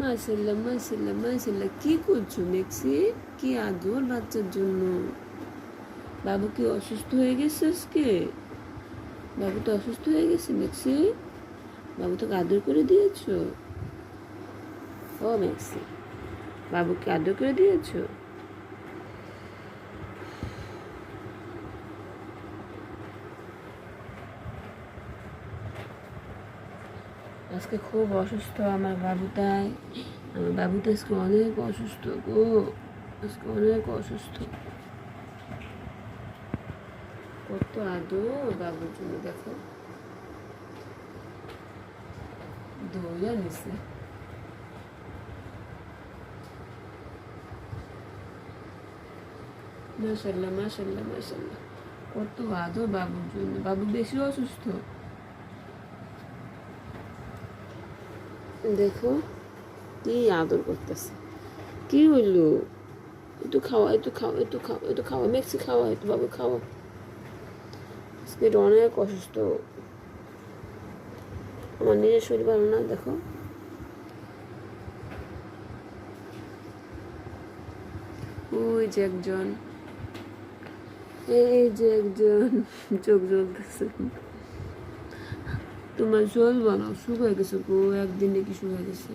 মাশাল্লাহ মাশাল্লাহ মাশাল্লাহ। কি করছো মেক্সি? কি আদর বাচ্চার জন্য। বাবু কি অসুস্থ হয়ে গেছে আজকে? বাবু তো অসুস্থ হয়ে গেছে মেক্সি। বাবু তোকে আদর করে দিয়েছো? ও মেক্সি, বাবুকে আদর করে দিয়েছো? আজকে খুব অসুস্থ আমার বাবুটাই। আমার বাবুটা আজকে অনেক অসুস্থ গো, আজকে অনেক অসুস্থ। কত আদর বাবুর জন্য, দেখো দৌড়া নিছে। মাশাল্লাহ মাশাল্লাহ মাশাল্লাহ, কত আদর বাবুর জন্য। বাবু বেশি অসুস্থ, দেখো কি আদর করতেছে। কি হইলো? একটু খাওয়া, একটু খাওয়া, একটু খাওয়া, একটু খাওয়া মেক্সি, খাওয়া একটু বাবু খাওয়া। আজকে এটা অনেক অসুস্থ। আমার নিজের শরীর ভালো না, দেখো। ওই যে একজন, এই যে একজন চোখ জ্বলতেছে। তোমার জল বানাও, শুকায় গেছে গো, একদিনে কি শুকায় গেছে।